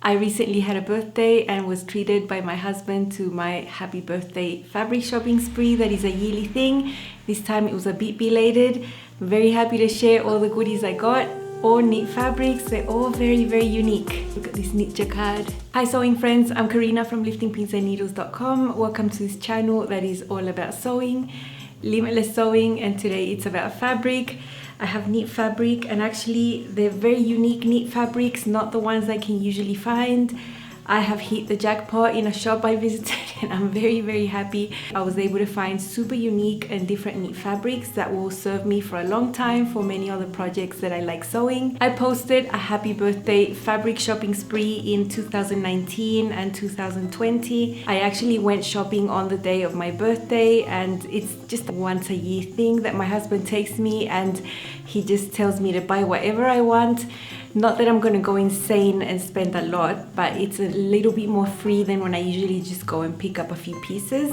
I recently had a birthday and was treated by my husband to my happy birthday fabric shopping spree. That is a yearly thing. This time it was a bit belated. I'm very happy to share all the goodies I got. All knit fabrics, they're all very, very unique. Look at this knit jacquard. Hi sewing friends, I'm Karina from liftingpinsandneedles.com. Welcome to this channel that is all about sewing, limitless sewing, and today it's about fabric. I have knit fabric, and actually they're very unique knit fabrics, not the ones I can usually find. I have hit the jackpot in a shop I visited and I'm very, very happy. I was able to find super unique and different knit fabrics that will serve me for a long time for many other projects that I like sewing. I posted a happy birthday fabric shopping spree in 2019 and 2020. I actually went shopping on the day of my birthday, and it's just a once a year thing that my husband takes me and he just tells me to buy whatever I want. Not that I'm gonna go insane and spend a lot, but it's a little bit more free than when I usually just go and pick up a few pieces.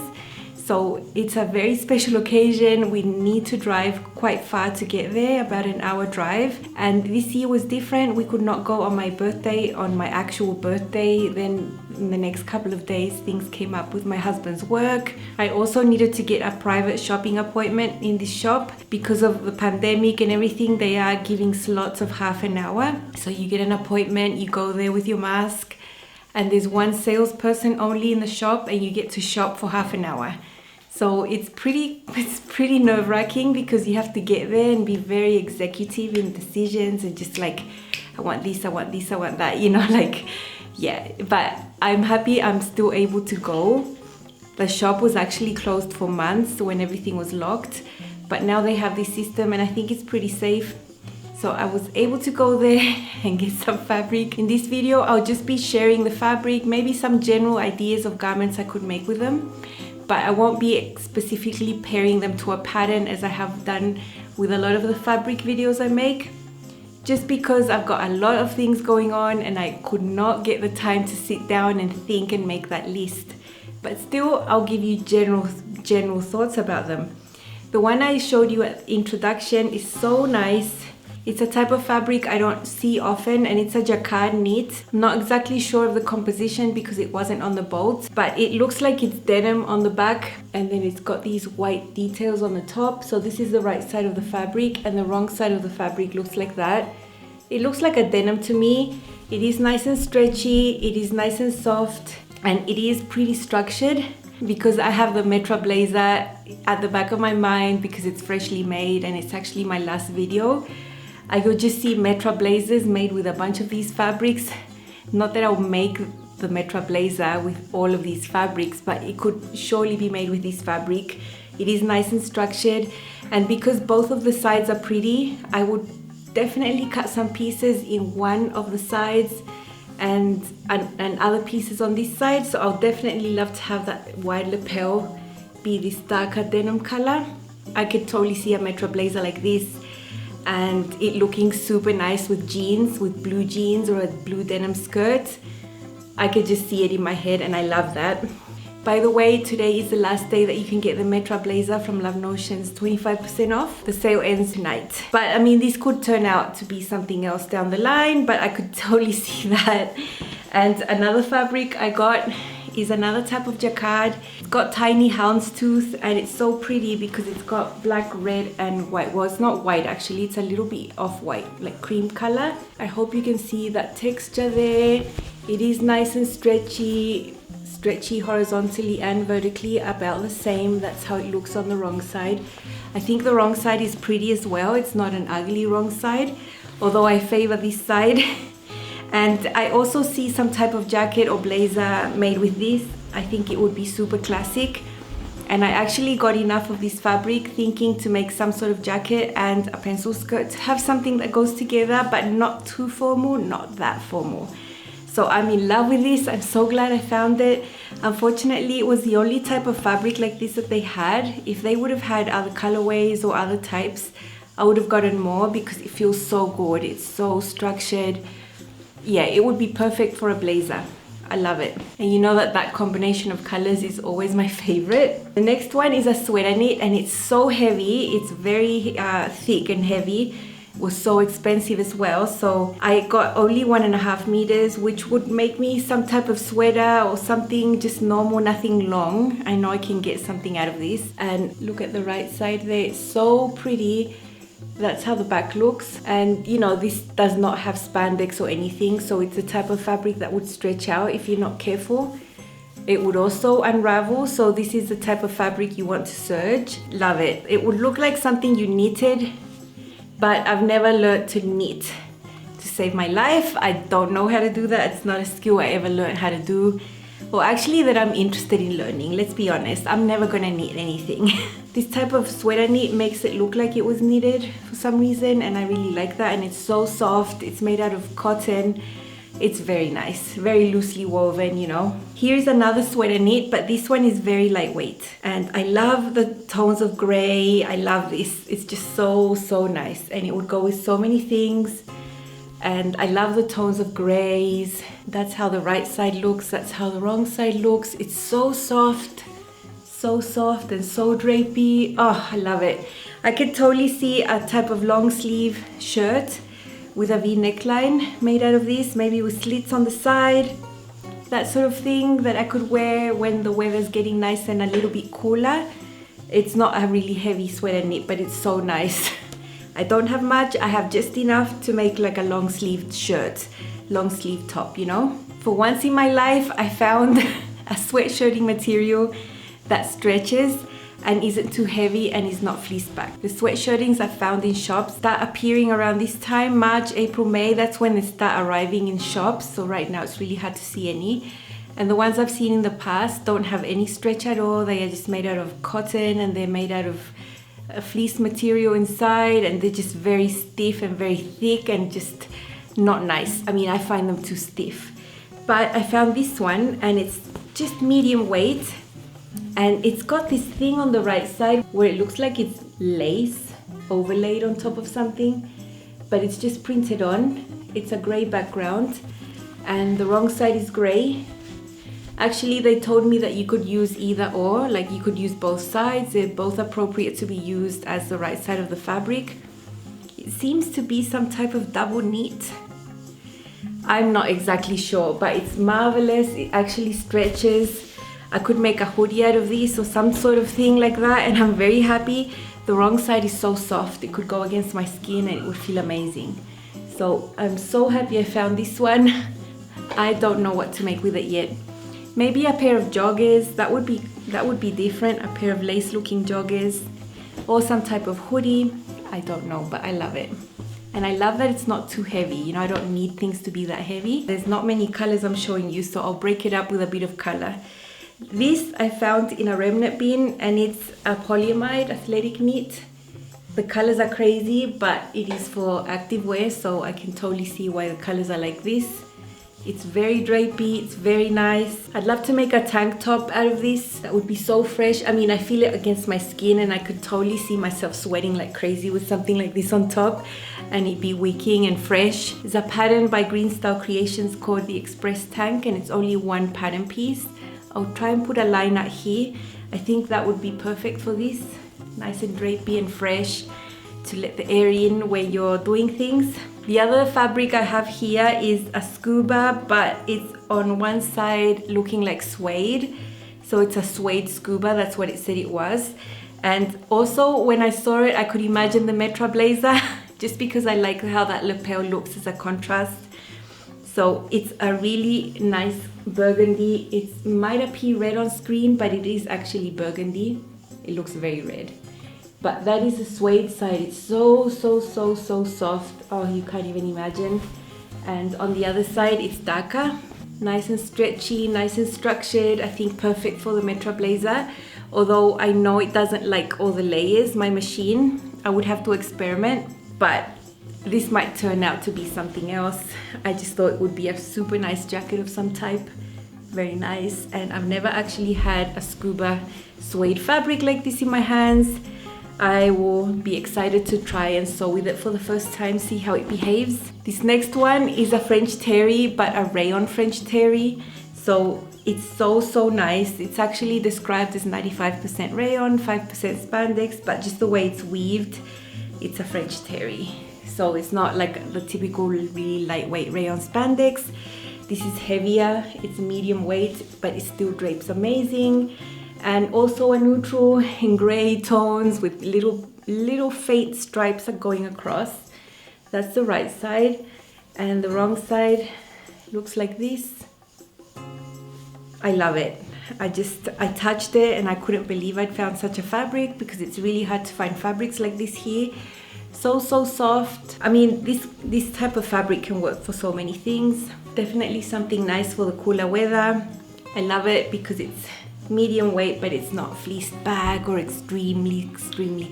So it's a very special occasion. We need to drive quite far to get there, about an hour drive. And this year was different. We could not go on my birthday, on my actual birthday. Then in the next couple of days, things came up with my husband's work. I also needed to get a private shopping appointment in this shop. Because of the pandemic and everything, they are giving slots of half an hour. So you get an appointment, you go there with your mask, and there's one salesperson only in the shop, and you get to shop for half an hour. So it's pretty nerve-wracking because you have to get there and be very executive in decisions and just like, I want this, I want this, I want that, you know, like, yeah. But I'm happy I'm still able to go. The shop was actually closed for months when everything was locked, but now they have this system and I think it's pretty safe. So I was able to go there and get some fabric. In this video, I'll just be sharing the fabric, maybe some general ideas of garments I could make with them. But I won't be specifically pairing them to a pattern as I have done with a lot of the fabric videos I make, just because I've got a lot of things going on and I could not get the time to sit down and think and make that list. But still, I'll give you general thoughts about them. The one I showed you at introduction is so nice. It's a type of fabric I don't see often, and it's a jacquard knit. I'm not exactly sure of the composition because it wasn't on the bolt, but it looks like it's denim on the back, and then it's got these white details on the top. So this is the right side of the fabric, and the wrong side of the fabric looks like that. It looks like a denim to me. It is nice and stretchy, it is nice and soft, and it is pretty structured because I have the Metra blazer at the back of my mind because it's freshly made and it's actually my last video. I could just see Metra blazers made with a bunch of these fabrics. Not that I'll make the Metra blazer with all of these fabrics, but it could surely be made with this fabric. It is nice and structured, and because both of the sides are pretty, I would definitely cut some pieces in one of the sides and other pieces on this side. So I'll definitely love to have that wide lapel be this darker denim color. I could totally see a Metra blazer like this and it looking super nice with jeans, with blue jeans or a blue denim skirt. I could just see it in my head and I love that. By the way, today is the last day that you can get the Metra blazer from Love Notions, 25% off. The sale ends tonight. But I mean, this could turn out to be something else down the line, but I could totally see that. And another fabric I got is another type of jacquard. It's got tiny houndstooth and it's so pretty because it's got black, red and white. Well, it's not white actually, it's a little bit off-white, like cream color. I hope you can see that texture there. It is nice and stretchy horizontally and vertically, about the same. That's how it looks on the wrong side. I think the wrong side is pretty as well. It's not an ugly wrong side, although I favor this side. And I also see some type of jacket or blazer made with this. I think it would be super classic. And I actually got enough of this fabric thinking to make some sort of jacket and a pencil skirt to have something that goes together, but not too formal, not that formal. So I'm in love with this. I'm so glad I found it. Unfortunately, it was the only type of fabric like this that they had. If they would have had other colorways or other types, I would have gotten more because it feels so good. It's so structured. Yeah, it would be perfect for a blazer. I love it. And you know that combination of colors is always my favorite. The next one is a sweater knit and it's so heavy. It's very thick and heavy. was so expensive as well. So I got only 1.5 meters, which would make me some type of sweater or something just normal, nothing long. I know I can get something out of this. And look at the right side there, it's so pretty. That's how the back looks. And you know, this does not have spandex or anything, so it's the type of fabric that would stretch out if you're not careful. It would also unravel, so this is the type of fabric you want to serge. Love it. It would look like something you knitted, but I've never learned to knit to save my life. I don't know how to do that. It's not a skill I ever learned how to do, or actually that I'm interested in learning. Let's be honest, I'm never gonna knit anything. This type of sweater knit makes it look like it was knitted for some reason, and I really like that. And it's so soft. It's made out of cotton. It's very nice, very loosely woven, you know. Here's another sweater knit, but this one is very lightweight. And I love the tones of gray. I love this. It's just so, so nice. And it would go with so many things. And I love the tones of grays. That's how the right side looks. That's how the wrong side looks. It's so soft and so drapey. Oh, I love it. I could totally see a type of long sleeve shirt with a V neckline made out of this, maybe with slits on the side, that sort of thing that I could wear when the weather's getting nice and a little bit cooler. It's not a really heavy sweater knit, but it's so nice. I don't have much, I have just enough to make like a long sleeved shirt, long sleeve top, you know? For once in my life, I found a sweatshirting material that stretches and isn't too heavy and is not fleece back. The sweatshirtings I found in shops start appearing around this time, March, April, May. That's when they start arriving in shops. So right now it's really hard to see any. And the ones I've seen in the past don't have any stretch at all. They are just made out of cotton and they're made out of a fleece material inside, and they're just very stiff and very thick and just not nice. I mean, I find them too stiff. But I found this one and it's just medium weight. And it's got this thing on the right side where it looks like it's lace overlaid on top of something, but it's just printed on. It's a gray background and the wrong side is gray. Actually, they told me that you could use either or, like you could use both sides. They're both appropriate to be used as the right side of the fabric. It seems to be some type of double knit. I'm not exactly sure, but it's marvelous. It actually stretches. I could make a hoodie out of this or some sort of thing like that, and I'm very happy. The wrong side is so soft, it could go against my skin and it would feel amazing. So I'm so happy I found this one. I don't know what to make with it yet. Maybe a pair of joggers, that would be different. A pair of lace looking joggers or some type of hoodie. I don't know, but I love it. And I love that it's not too heavy. You know, I don't need things to be that heavy. There's not many colors I'm showing you, so I'll break it up with a bit of color. This I found in a remnant bin, and it's a polyamide athletic knit. The colors are crazy, but it is for activewear, so I can totally see why the colors are like this. It's very drapey, it's very nice. I'd love to make a tank top out of this. That would be so fresh. I mean, I feel it against my skin and I could totally see myself sweating like crazy with something like this on top, and it'd be wicking and fresh. There's a pattern by Green Style Creations called the Express Tank, and it's only one pattern piece. I'll try and put a line out here. I think that would be perfect for this. Nice and drapey and fresh to let the air in when you're doing things. The other fabric I have here is a scuba, but it's on one side looking like suede. So it's a suede scuba, that's what it said it was. And also when I saw it, I could imagine the Metra blazer just because I like how that lapel looks as a contrast. So it's a really nice burgundy. It might appear red on screen, but it is actually burgundy. It looks very red. But that is the suede side. It's so soft. Oh, you can't even imagine. And on the other side, it's darker. Nice and stretchy, nice and structured. I think perfect for the Metra blazer. Although I know it doesn't like all the layers, my machine. I would have to experiment, but this might turn out to be something else. I just thought it would be a super nice jacket of some type. Very nice. And I've never actually had a scuba suede fabric like this in my hands. I will be excited to try and sew with it for the first time, see how it behaves. This next one is a French terry, but a rayon French terry. So it's so nice. It's actually described as 95% rayon, 5% spandex, but just the way it's weaved, it's a French terry. So it's not like the typical really lightweight rayon spandex. This is heavier, it's medium weight, but it still drapes amazing. And also a neutral in gray tones with little faint stripes are going across. That's the right side, and the wrong side looks like this. I love it. I touched it and I couldn't believe I'd found such a fabric, because it's really hard to find fabrics like this here. So soft. I mean, this type of fabric can work for so many things. Definitely something nice for the cooler weather. I love it because it's medium weight, but it's not fleeced bag or extremely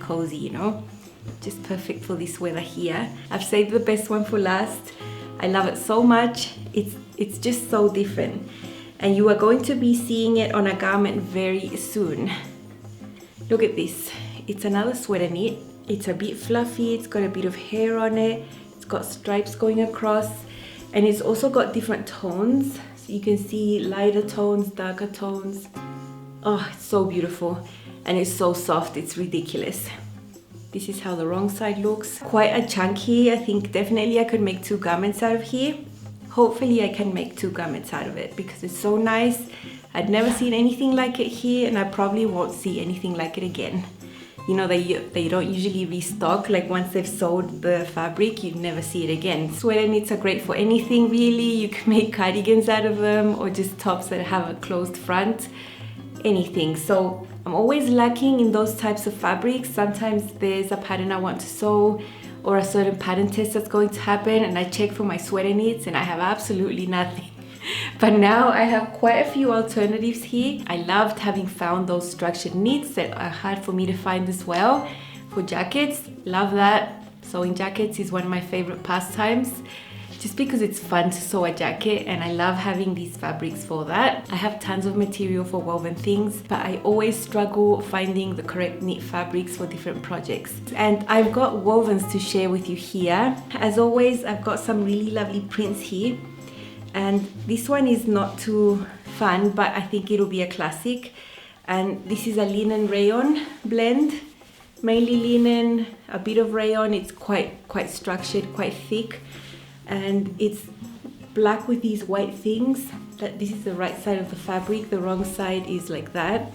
cozy, you know. Just perfect for this weather here. I've saved the best one for last. I love it so much. It's just so different, and you are going to be seeing it on a garment very soon. Look at this. It's another sweater knit. It's a bit fluffy, it's got a bit of hair on it, it's got stripes going across, and it's also got different tones. So you can see lighter tones, darker tones. Oh, it's so beautiful, and it's so soft, it's ridiculous. This is how the wrong side looks. Quite a chunky. I think definitely I could make 2 garments out of here. Hopefully I can make 2 garments out of it, because it's so nice. I'd never seen anything like it here, and I probably won't see anything like it again. You know, they don't usually restock. Like once they've sold the fabric, you never see it again. Sweater knits are great for anything really. You can make cardigans out of them, or just tops that have a closed front, anything. So I'm always lacking in those types of fabrics. Sometimes there's a pattern I want to sew, or a certain pattern test that's going to happen, and I check for my sweater knits and I have absolutely nothing. But now I have quite a few alternatives here. I loved having found those structured knits that are hard for me to find as well. For jackets, love that. Sewing jackets is one of my favorite pastimes, just because it's fun to sew a jacket, and I love having these fabrics for that. I have tons of material for woven things, but I always struggle finding the correct knit fabrics for different projects. And I've got wovens to share with you here. As always, I've got some really lovely prints here. And this one is not too fun, but I think it'll be a classic. And this is a linen rayon blend, mainly linen, a bit of rayon. It's quite structured, quite thick, and it's black with these white things. This is the right side of the fabric, the wrong side is like that.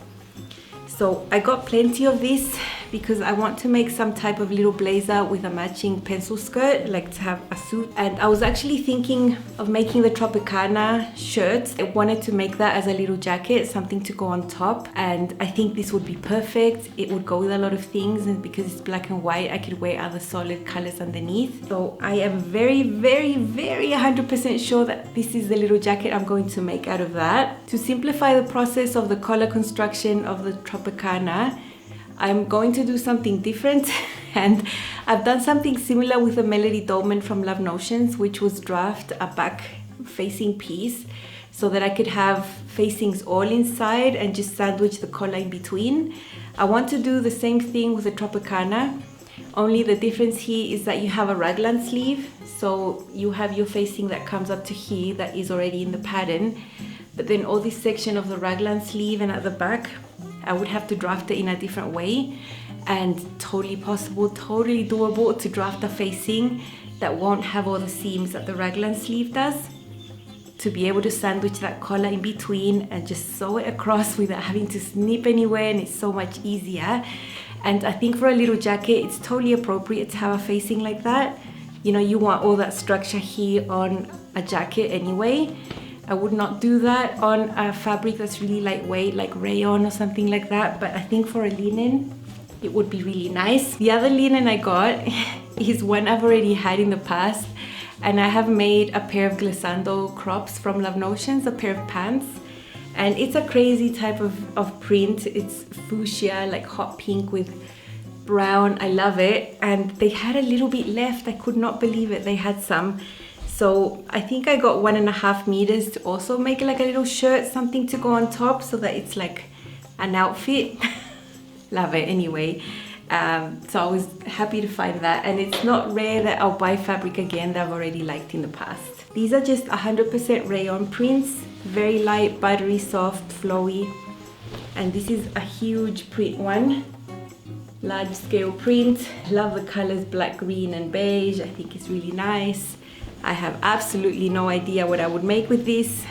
So I got plenty of this because I want to make some type of little blazer with a matching pencil skirt, like to have a suit. And I was actually thinking of making the Tropicana shirts. I wanted to make that as a little jacket, something to go on top. And I think this would be perfect. It would go with a lot of things, and because it's black and white, I could wear other solid colors underneath. So I am very 100% sure that this is the little jacket I'm going to make out of that. To simplify the process of the collar construction of the Tropicana, I'm going to do something different, and I've done something similar with the Melody Dolman from Love Notions, which was draft a back facing piece so that I could have facings all inside and just sandwich the collar in between. I want to do the same thing with the Tropicana, only the difference here is that you have a raglan sleeve, so you have your facing that comes up to here that is already in the pattern, but then all this section of the raglan sleeve and at the back, I would have to draft it in a different way, and totally possible, totally doable to draft a facing that won't have all the seams that the raglan sleeve does, to be able to sandwich that collar in between and just sew it across without having to snip anywhere, and it's so much easier. And I think for a little jacket, it's totally appropriate to have a facing like that. You know, you want all that structure here on a jacket anyway. I would not do that on a fabric that's really lightweight, like rayon or something like that, but I think for a linen, it would be really nice. The other linen I got is one I've already had in the past, and I have made a pair of glissando crops from Love Notions, a pair of pants, and it's a crazy type of print. It's fuchsia, like hot pink with brown. I love it, and they had a little bit left. I could not believe it. They had some. So I think I got 1.5 meters to also make like a little shirt, something to go on top so that it's like an outfit. Love it anyway. So I was happy to find that, and it's not rare that I'll buy fabric again that I've already liked in the past. These are just 100% rayon prints, very light, buttery, soft, flowy, and this is a huge print one. large scale print. Love the colors black, green and beige. I think it's really nice. I have absolutely no idea what I would make with this.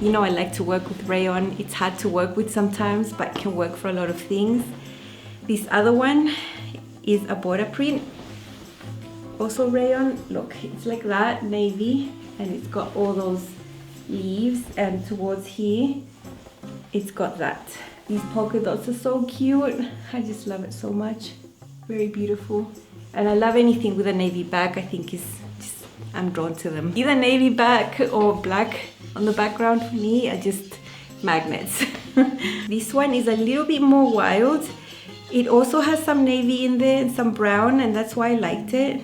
You know, I like to work with rayon. It's hard to work with sometimes, but can work for a lot of things. This other one is a border print, also rayon. Look, it's like that, navy, and it's got all those leaves, and towards here it's got that. These polka dots are so cute. I just love it so much. Very beautiful. And I love anything with a navy back. I think is just, I'm drawn to them. Either navy back or black on the background for me are just magnets. This one is a little bit more wild. It also has some navy in there and some brown, and that's why I liked it.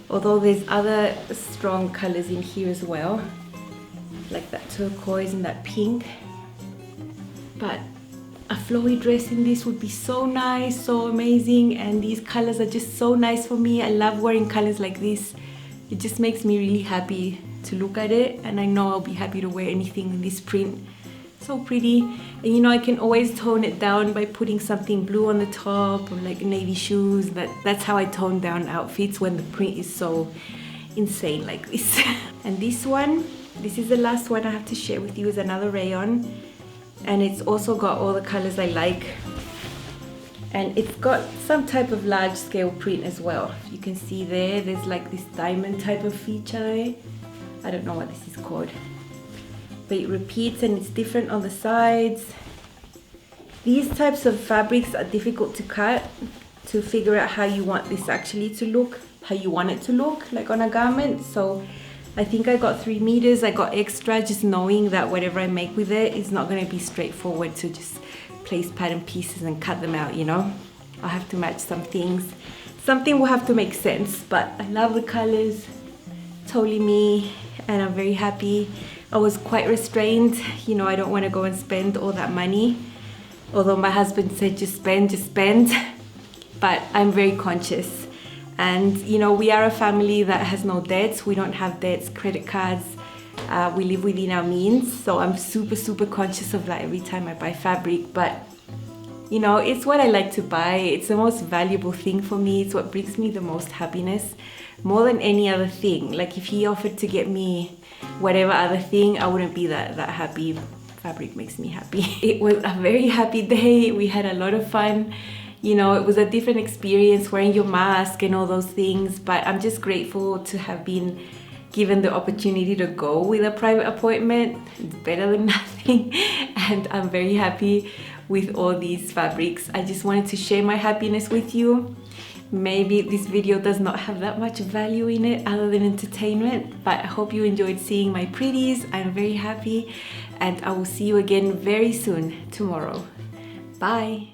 Although there's other strong colors in here as well, like that turquoise and that pink. But a flowy dress in this would be so nice, so amazing, and these colors are just so nice for me. I love wearing colors like this. It just makes me really happy to look at it, and I know I'll be happy to wear anything in this print. So pretty. And you know, I can always tone it down by putting something blue on the top or like navy shoes. That's how I tone down outfits when the print is so insane like this. And this one, this is the last one I have to share with you, is another rayon, and it's also got all the colors I like, and it's got some type of large scale print as well. You can see there's like this diamond type of feature there. I don't know what this is called, but it repeats and it's different on the sides. These types of fabrics are difficult to cut, to figure out how you want this actually to look, how you want it to look like on a garment. So I think I got 3 meters. I got extra, just knowing that whatever I make with it is not going to be straightforward to just place pattern pieces and cut them out, you know. I'll have to match some things. Something will have to make sense, but I love the colors, totally me, and I'm very happy. I was quite restrained, you know, I don't want to go and spend all that money. Although my husband said just spend, but I'm very conscious. And you know, we are a family that has no debts. We don't have debts, credit cards. We live within our means. So I'm super conscious of that every time I buy fabric. But you know, it's what I like to buy. It's the most valuable thing for me. It's what brings me the most happiness, more than any other thing. Like if he offered to get me whatever other thing, I wouldn't be that happy. Fabric makes me happy. It was a very happy day. We had a lot of fun. You know, it was a different experience wearing your mask and all those things, but I'm just grateful to have been given the opportunity to go with a private appointment. It's better than nothing, and I'm very happy with all these fabrics. I just wanted to share my happiness with you. Maybe this video does not have that much value in it other than entertainment, but I hope you enjoyed seeing my pretties. I'm very happy, and I will see you again very soon tomorrow. Bye.